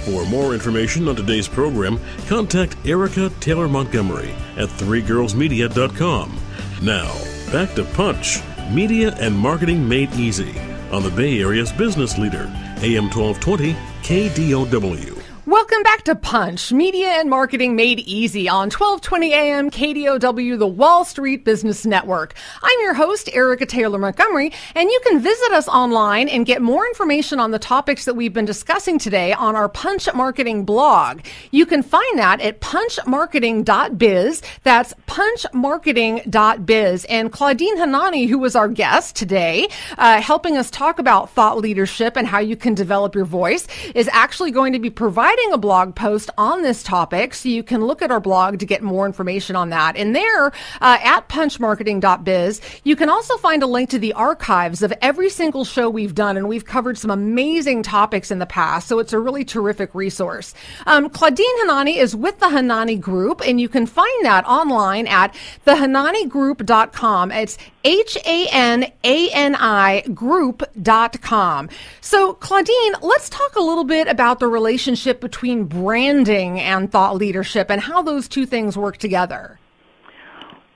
For more information on today's program, contact Erica Taylor Montgomery at threegirlsmedia.com. Now, back to Punch, Media and Marketing Made Easy, on the Bay Area's business leader, AM 1220 KDOW. Welcome back to Punch, Media and Marketing Made Easy on 1220 AM KDOW, the Wall Street Business Network. I'm your host, Erica Taylor Montgomery, and you can visit us online and get more information on the topics that we've been discussing today on our Punch Marketing blog. You can find that at punchmarketing.biz. That's punchmarketing.biz. And Claudine Hanani, who was our guest today, helping us talk about thought leadership and how you can develop your voice, is actually going to be providing a blog post on this topic, so you can look at our blog to get more information on that. And there, at punchmarketing.biz, you can also find a link to the archives of every single show we've done, and we've covered some amazing topics in the past, so it's a really terrific resource. Claudine Hanani is with the Hanani Group, and you can find that online at thehananigroup.com. It's HANANI group.com. So, Claudine, let's talk a little bit about the relationship between branding and thought leadership and how those two things work together.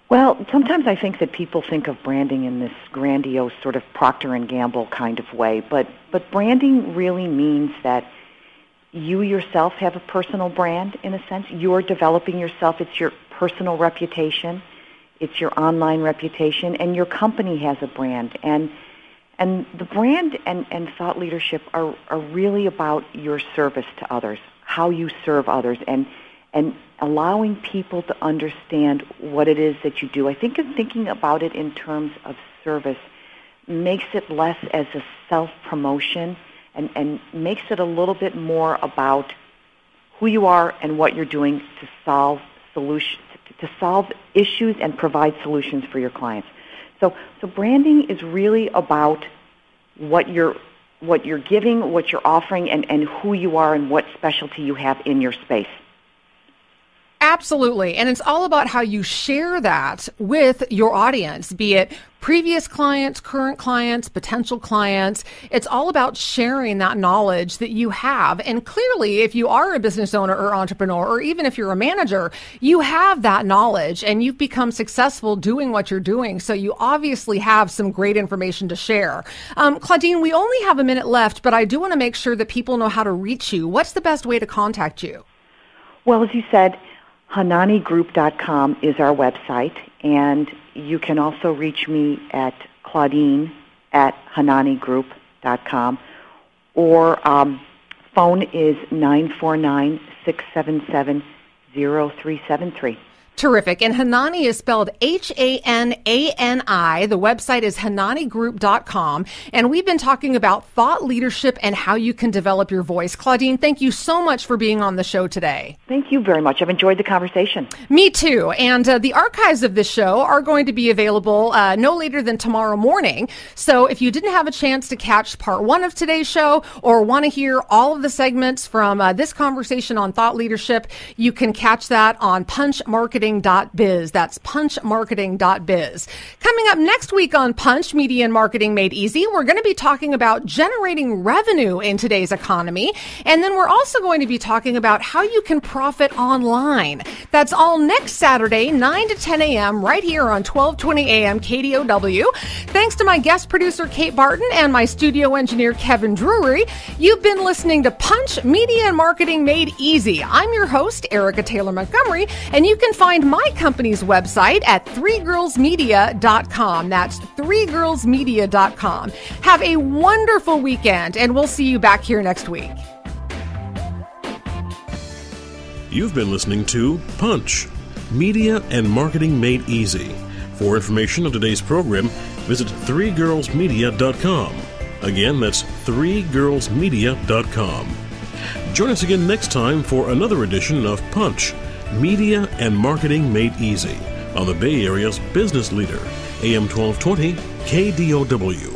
Well, sometimes I think that people think of branding in this grandiose sort of Procter & Gamble kind of way, but branding really means that you yourself have a personal brand, in a sense. You're developing yourself. It's your personal reputation. It's your online reputation, and your company has a brand. And the brand and thought leadership are really about your service to others, how you serve others, and allowing people to understand what it is that you do. I think thinking about it in terms of service makes it less as a self-promotion and makes it a little bit more about who you are and what you're doing to solve issues and provide solutions for your clients. So branding is really about what you're giving, what you're offering, and who you are and what specialty you have in your space. Absolutely. And it's all about how you share that with your audience, be it previous clients, current clients, potential clients. It's all about sharing that knowledge that you have. And clearly, if you are a business owner or entrepreneur, or even if you're a manager, you have that knowledge and you've become successful doing what you're doing. So you obviously have some great information to share. Claudine, we only have a minute left, but I do want to make sure that people know how to reach you. What's the best way to contact you? Well, as you said, HananiGroup.com is our website, and you can also reach me at Claudine at HananiGroup.com, or phone is 949-677-0373. Terrific. And Hanani is spelled Hanani. The website is HananiGroup.com. And we've been talking about thought leadership and how you can develop your voice. Claudine, thank you so much for being on the show today. Thank you very much. I've enjoyed the conversation. Me too. And the archives of this show are going to be available no later than tomorrow morning. So if you didn't have a chance to catch part one of today's show or want to hear all of the segments from this conversation on thought leadership, you can catch that on punchmarketing.biz. That's punchmarketing.biz. Coming up next week on Punch, Media and Marketing Made Easy, we're going to be talking about generating revenue in today's economy. And then we're also going to be talking about how you can profit online. That's all next Saturday, 9 to 10 a.m. right here on 1220 a.m. KDOW. Thanks to my guest producer, Kate Barton, and my studio engineer, Kevin Drury. You've been listening to Punch, Media and Marketing Made Easy. I'm your host, Erica Taylor Montgomery, and you can find my company's website at threegirlsmedia.com. That's threegirlsmedia.com. Have a wonderful weekend, and we'll see you back here next week. You've been listening to Punch, Media and Marketing Made Easy. For information on today's program, visit threegirlsmedia.com. Again, that's threegirlsmedia.com. Join us again next time for another edition of Punch, Media and Marketing Made Easy on the Bay Area's business leader, AM 1220 KDOW.